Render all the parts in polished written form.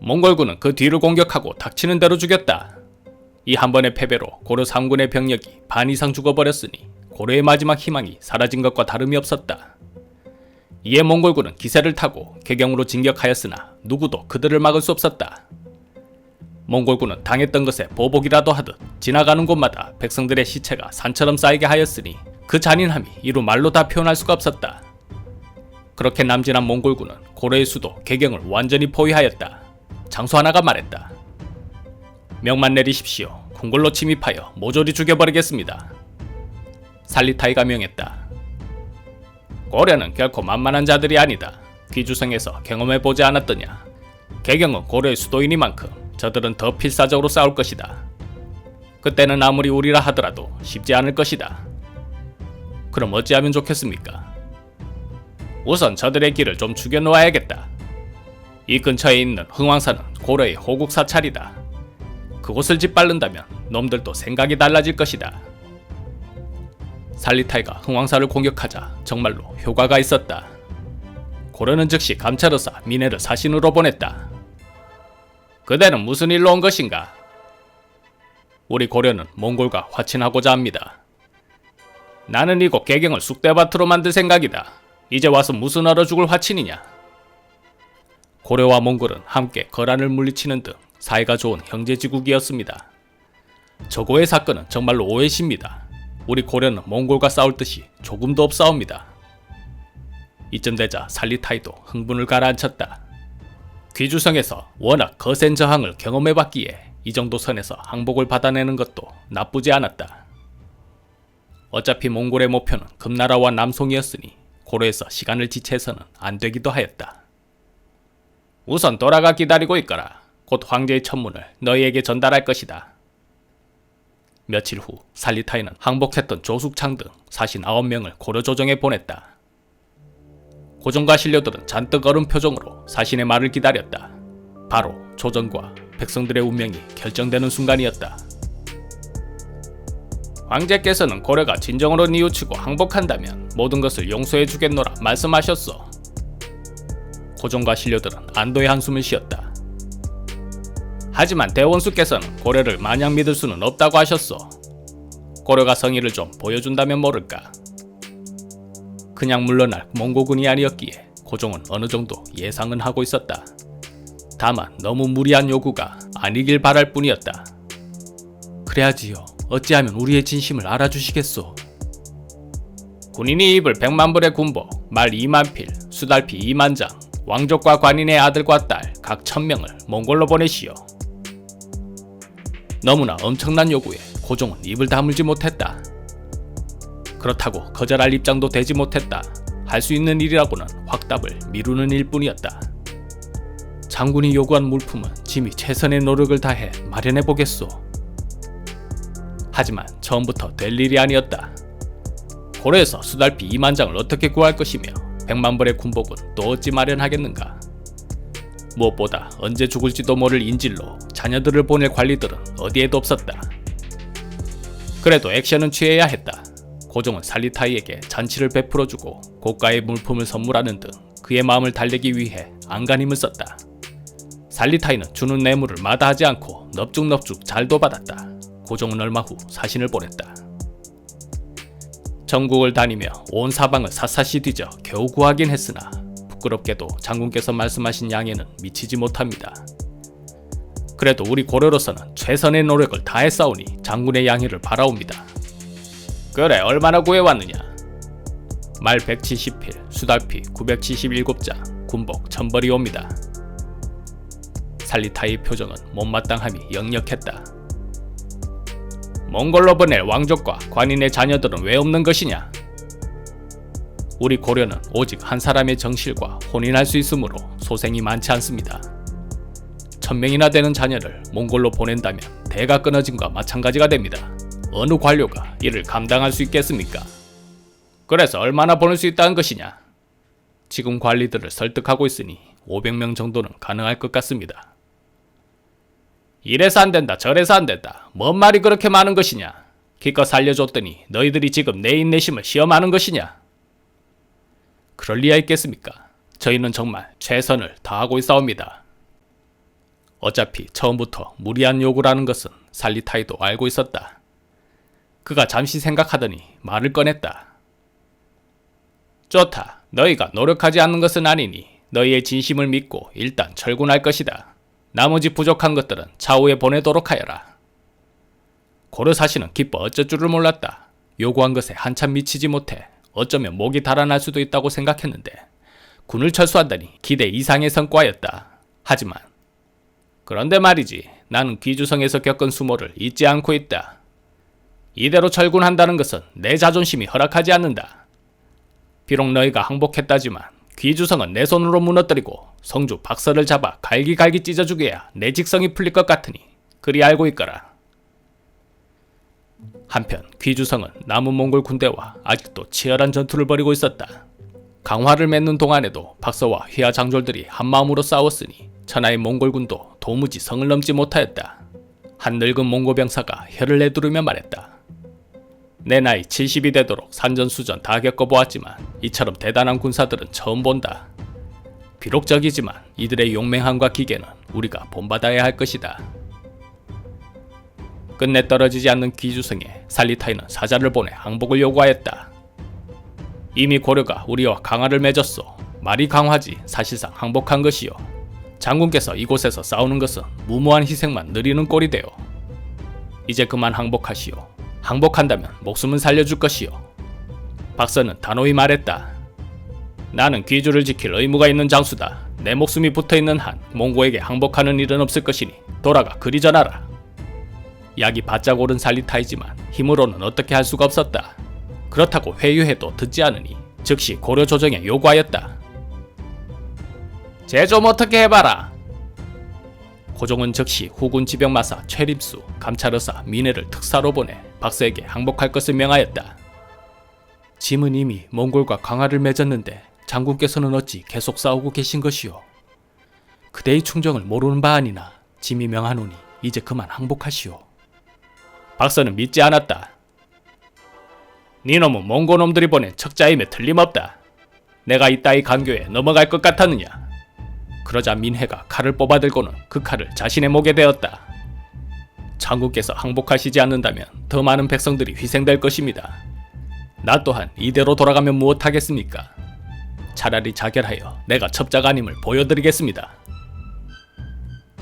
몽골군은 그 뒤를 공격하고 닥치는 대로 죽였다. 이 한 번의 패배로 고려 3군의 병력이 반 이상 죽어버렸으니 고려의 마지막 희망이 사라진 것과 다름이 없었다. 이에 몽골군은 기세를 타고 개경으로 진격하였으나 누구도 그들을 막을 수 없었다. 몽골군은 당했던 것에 보복이라도 하듯 지나가는 곳마다 백성들의 시체가 산처럼 쌓이게 하였으니 그 잔인함이 이루 말로 다 표현할 수가 없었다. 그렇게 남진한 몽골군은 고려의 수도 개경을 완전히 포위하였다. 장수 하나가 말했다. 명만 내리십시오. 궁궐로 침입하여 모조리 죽여버리겠습니다. 살리타이가 명했다. 고려는 결코 만만한 자들이 아니다. 귀주성에서 경험해보지 않았더냐. 개경은 고려의 수도이니만큼 저들은 더 필사적으로 싸울 것이다. 그때는 아무리 우리라 하더라도 쉽지 않을 것이다. 그럼 어찌하면 좋겠습니까? 우선 저들의 길을 좀 죽여놓아야겠다. 이 근처에 있는 흥왕산은 고려의 호국 사찰이다. 그곳을 짓밟는다면 놈들도 생각이 달라질 것이다. 살리타이가 흥왕산을 공격하자 정말로 효과가 있었다. 고려는 즉시 감찰의사 미네를 사신으로 보냈다. 그대는 무슨 일로 온 것인가? 우리 고려는 몽골과 화친하고자 합니다. 나는 이곳 개경을 쑥대밭으로 만들 생각이다. 이제 와서 무슨 얼어 죽을 화친이냐? 고려와 몽골은 함께 거란을 물리치는 등 사이가 좋은 형제지국이었습니다. 저고의 사건은 정말로 오해십니다. 우리 고려는 몽골과 싸울 듯이 조금도 없사옵니다. 이쯤 되자 살리타이도 흥분을 가라앉혔다. 귀주성에서 워낙 거센 저항을 경험해봤기에 이 정도 선에서 항복을 받아내는 것도 나쁘지 않았다. 어차피 몽골의 목표는 금나라와 남송이었으니 고려에서 시간을 지체해서는 안 되기도 하였다. 우선 돌아가 기다리고 있거라. 곧 황제의 천문을 너희에게 전달할 것이다. 며칠 후 살리타이는 항복했던 조숙창 등 사신 9명을 고려 조정에 보냈다. 고종과 신료들은 잔뜩 얼은 표정으로 사신의 말을 기다렸다. 바로 조정과 백성들의 운명이 결정되는 순간이었다. 황제께서는 고려가 진정으로 뉘우치고 항복한다면 모든 것을 용서해 주겠노라 말씀하셨소. 고종과 신료들은 안도의 한숨을 쉬었다. 하지만 대원수께서는 고려를 마냥 믿을 수는 없다고 하셨소. 고려가 성의를 좀 보여준다면 모를까. 그냥 물러날 몽고군이 아니었기에 고종은 어느 정도 예상은 하고 있었다. 다만 너무 무리한 요구가 아니길 바랄 뿐이었다. 그래야지요. 어찌하면 우리의 진심을 알아주시겠소. 군인이 입을 100만 불의 군복, 말 2만 필, 수달피 2만 장, 왕족과 관인의 아들과 딸 각 1000명을 몽골로 보내시오. 너무나 엄청난 요구에 고종은 입을 다물지 못했다. 그렇다고 거절할 입장도 되지 못했다. 할 수 있는 일이라고는 확답을 미루는 일뿐이었다. 장군이 요구한 물품은 짐이 최선의 노력을 다해 마련해보겠소. 하지만 처음부터 될 일이 아니었다. 고려에서 수달피 2만 장을 어떻게 구할 것이며 100만 벌의 군복은 또 어찌 마련하겠는가. 무엇보다 언제 죽을지도 모를 인질로 자녀들을 보낼 관리들은 어디에도 없었다. 그래도 액션은 취해야 했다. 고종은 살리타이에게 잔치를 베풀어주고 고가의 물품을 선물하는 등 그의 마음을 달래기 위해 안간힘을 썼다. 살리타이는 주는 뇌물을 마다하지 않고 넙죽넙죽 잘도 받았다. 고종은 얼마 후 사신을 보냈다. 전국을 다니며 온 사방을 샅샅이 뒤져 겨우 구하긴 했으나 부끄럽게도 장군께서 말씀하신 양에는 미치지 못합니다. 그래도 우리 고려로서는 최선의 노력을 다했사오니 장군의 양해를 바라옵니다. 그래, 얼마나 구해왔느냐? 말 170필, 수달피 977장, 군복 1000벌이 옵니다. 살리타이의 표정은 못마땅함이 역력했다. 몽골로 보낼 왕족과 관인의 자녀들은 왜 없는 것이냐? 우리 고려는 오직 한 사람의 정실과 혼인할 수 있으므로 소생이 많지 않습니다. 1000명이나 되는 자녀를 몽골로 보낸다면 대가 끊어짐과 마찬가지가 됩니다. 어느 관료가 이를 감당할 수 있겠습니까? 그래서 얼마나 보낼 수 있다는 것이냐? 지금 관리들을 설득하고 있으니 500명 정도는 가능할 것 같습니다. 이래서 안 된다, 저래서 안 된다. 뭔 말이 그렇게 많은 것이냐? 기껏 살려줬더니 너희들이 지금 내 인내심을 시험하는 것이냐? 그럴 리야 있겠습니까? 저희는 정말 최선을 다하고 있사옵니다. 어차피 처음부터 무리한 요구라는 것은 살리타이도 알고 있었다. 그가 잠시 생각하더니 말을 꺼냈다. 좋다. 너희가 노력하지 않는 것은 아니니 너희의 진심을 믿고 일단 철군할 것이다. 나머지 부족한 것들은 차후에 보내도록 하여라. 고려사신은 기뻐 어쩔 줄을 몰랐다. 요구한 것에 한참 미치지 못해 어쩌면 목이 달아날 수도 있다고 생각했는데 군을 철수한다니 기대 이상의 성과였다. 하지만 그런데 말이지, 나는 귀주성에서 겪은 수모를 잊지 않고 있다. 이대로 철군한다는 것은 내 자존심이 허락하지 않는다. 비록 너희가 항복했다지만 귀주성은 내 손으로 무너뜨리고 성주 박서를 잡아 갈기갈기 찢어주게야 내 직성이 풀릴 것 같으니 그리 알고 있거라. 한편 귀주성은 남은 몽골 군대와 아직도 치열한 전투를 벌이고 있었다. 강화를 맺는 동안에도 박서와 휘하 장졸들이 한마음으로 싸웠으니 천하의 몽골군도 도무지 성을 넘지 못하였다. 한 늙은 몽골 병사가 혀를 내두르며 말했다. 내 나이 70이 되도록 산전수전 다 겪어보았지만 이처럼 대단한 군사들은 처음 본다. 비록적이지만 이들의 용맹함과 기계는 우리가 본받아야 할 것이다. 끝내 떨어지지 않는 귀주성에 살리타이는 사자를 보내 항복을 요구하였다. 이미 고려가 우리와 강화를 맺었소. 말이 강화지 사실상 항복한 것이요. 장군께서 이곳에서 싸우는 것은 무모한 희생만 느리는 꼴이 되어 이제 그만 항복하시오. 항복한다면 목숨은 살려줄 것이요. 박서는 단호히 말했다. 나는 귀주를 지킬 의무가 있는 장수다. 내 목숨이 붙어있는 한 몽고에게 항복하는 일은 없을 것이니 돌아가 그리 전하라. 약이 바짝 오른 살리타이지만 힘으로는 어떻게 할 수가 없었다. 그렇다고 회유해도 듣지 않으니 즉시 고려 조정에 요구하였다. 제 좀 어떻게 해봐라. 고종은 즉시 후군 지병마사 최립수, 감찰의사 민해를 특사로 보내 박서에게 항복할 것을 명하였다. 짐은 이미 몽골과 강화를 맺었는데 장군께서는 어찌 계속 싸우고 계신 것이오. 그대의 충정을 모르는 바 아니나 짐이 명하노니 이제 그만 항복하시오. 박서는 믿지 않았다. 니놈은 몽고놈들이 보낸 척자임에 틀림없다. 내가 이따위 간교에 넘어갈 것 같았느냐. 그러자 민해가 칼을 뽑아들고는 그 칼을 자신의 목에 대었다. 장군께서 항복하시지 않는다면 더 많은 백성들이 희생될 것입니다. 나 또한 이대로 돌아가면 무엇하겠습니까? 차라리 자결하여 내가 첩자가 아님을 보여드리겠습니다.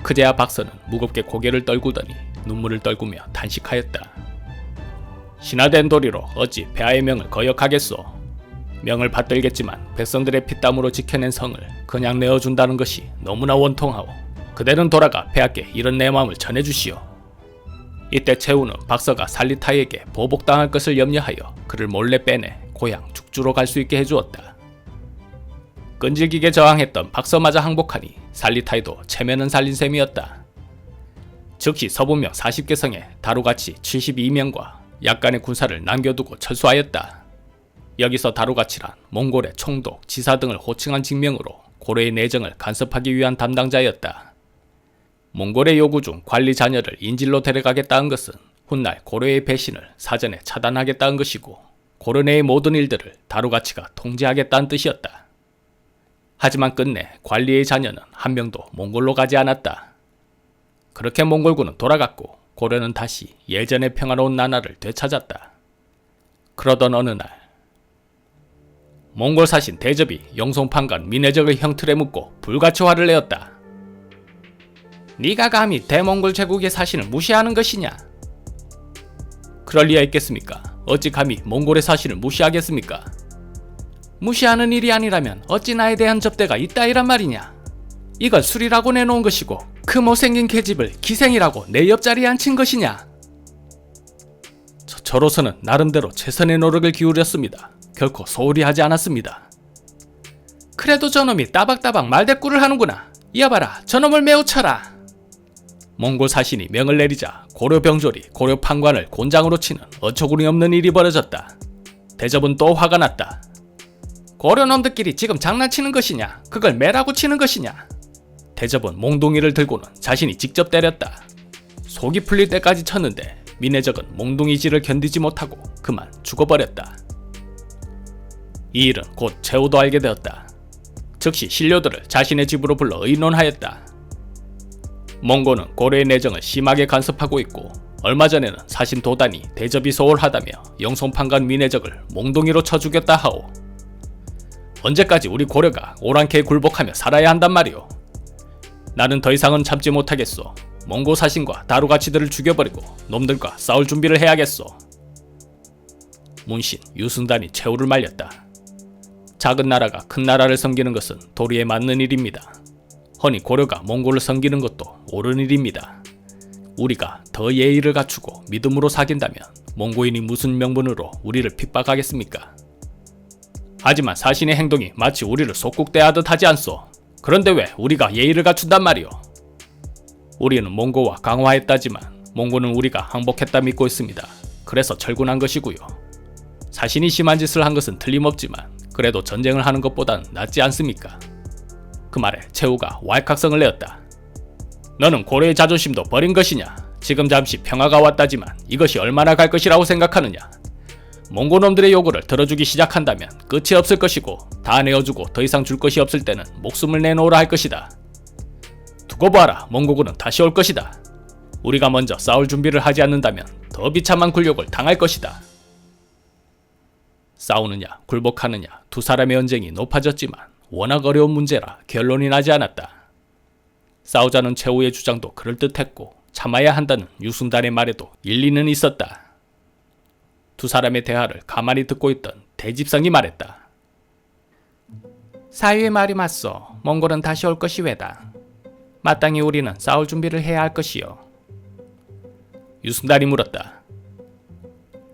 그제야 박서는 무겁게 고개를 떨구더니 눈물을 떨구며 탄식하였다. 신하된 도리로 어찌 폐하의 명을 거역하겠소. 명을 받들겠지만 백성들의 피땀으로 지켜낸 성을 그냥 내어준다는 것이 너무나 원통하오. 그대는 돌아가 폐하께 이런 내 마음을 전해주시오. 이때 최우는 박서가 살리타이에게 보복당할 것을 염려하여 그를 몰래 빼내 고향 죽주로 갈 수 있게 해주었다. 끈질기게 저항했던 박서마저 항복하니 살리타이도 체면은 살린 셈이었다. 즉시 서부명 40개 성에 다루가치 72명과 약간의 군사를 남겨두고 철수하였다. 여기서 다루가치란 몽골의 총독, 지사 등을 호칭한 직명으로 고려의 내정을 간섭하기 위한 담당자였다. 몽골의 요구 중 관리 자녀를 인질로 데려가겠다는 것은 훗날 고려의 배신을 사전에 차단하겠다는 것이고 고려 내의 모든 일들을 다루가치가 통제하겠다는 뜻이었다. 하지만 끝내 관리의 자녀는 한 명도 몽골로 가지 않았다. 그렇게 몽골군은 돌아갔고 고려는 다시 예전의 평화로운 나라를 되찾았다. 그러던 어느 날 몽골 사신 대접이 영송판관 민해적을 형틀에 묶고 불같이 화를 내었다. 네가 감히 대몽골 제국의 사신을 무시하는 것이냐? 그럴 리가 있겠습니까? 어찌 감히 몽골의 사신을 무시하겠습니까? 무시하는 일이 아니라면 어찌 나에 대한 접대가 있다이란 말이냐? 이걸 술이라고 내놓은 것이고 그 못생긴 계집을 기생이라고 내 옆자리에 앉힌 것이냐? 저로서는 나름대로 최선의 노력을 기울였습니다. 결코 소홀히 하지 않았습니다. 그래도 저놈이 따박따박 말대꾸를 하는구나. 이어봐라, 저놈을 매우 쳐라. 몽골 사신이 명을 내리자 고려 병졸이 고려 판관을 곤장으로 치는 어처구니 없는 일이 벌어졌다. 대접은 또 화가 났다. 고려 놈들끼리 지금 장난치는 것이냐? 그걸 매라고 치는 것이냐? 대접은 몽둥이를 들고는 자신이 직접 때렸다. 속이 풀릴 때까지 쳤는데 민해적은 몽둥이질을 견디지 못하고 그만 죽어버렸다. 이 일은 곧 최우도 알게 되었다. 즉시 신료들을 자신의 집으로 불러 의논하였다. 몽고는 고려의 내정을 심하게 간섭하고 있고 얼마 전에는 사신 도단이 대접이 소홀하다며 영송판관 민해적을 몽둥이로 쳐 죽였다 하오. 언제까지 우리 고려가 오랑캐에 굴복하며 살아야 한단 말이오. 나는 더 이상은 참지 못하겠소. 몽고 사신과 다루가치들을 죽여버리고 놈들과 싸울 준비를 해야겠소. 문신 유순단이 최후를 말렸다. 작은 나라가 큰 나라를 섬기는 것은 도리에 맞는 일입니다. 허니 고려가 몽고를 섬기는 것도 옳은 일입니다. 우리가 더 예의를 갖추고 믿음으로 사귄다면 몽고인이 무슨 명분으로 우리를 핍박하겠습니까? 하지만 사신의 행동이 마치 우리를 속국대하듯 하지 않소. 그런데 왜 우리가 예의를 갖춘단 말이오? 우리는 몽고와 강화했다지만 몽고는 우리가 항복했다 믿고 있습니다. 그래서 철군한 것이고요. 사신이 심한 짓을 한 것은 틀림없지만 그래도 전쟁을 하는 것보단 낫지 않습니까? 그 말에 최후가 왈칵성을 내었다. 너는 고려의 자존심도 버린 것이냐? 지금 잠시 평화가 왔다지만 이것이 얼마나 갈 것이라고 생각하느냐? 몽고놈들의 요구를 들어주기 시작한다면 끝이 없을 것이고 다 내어주고 더 이상 줄 것이 없을 때는 목숨을 내놓으라 할 것이다. 두고 봐라. 몽고군은 다시 올 것이다. 우리가 먼저 싸울 준비를 하지 않는다면 더 비참한 굴욕을 당할 것이다. 싸우느냐 굴복하느냐 두 사람의 언쟁이 높아졌지만 워낙 어려운 문제라 결론이 나지 않았다. 싸우자는 최후의 주장도 그럴듯했고 참아야 한다는 유순단의 말에도 일리는 있었다. 두 사람의 대화를 가만히 듣고 있던 대집성이 말했다. 사유의 말이 맞소. 몽골은 다시 올 것이 왜다. 마땅히 우리는 싸울 준비를 해야 할 것이요. 유순단이 물었다.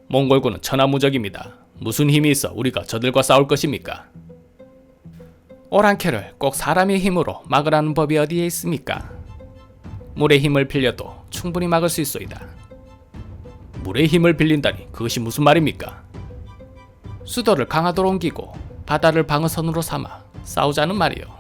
몽골군은 천하무적입니다. 무슨 힘이 있어 우리가 저들과 싸울 것입니까? 오랑캐를 꼭 사람의 힘으로 막으라는 법이 어디에 있습니까? 물의 힘을 빌려도 충분히 막을 수 있소이다. 물의 힘을 빌린다니 그것이 무슨 말입니까? 수도를 강화도로 옮기고 바다를 방어선으로 삼아 싸우자는 말이요.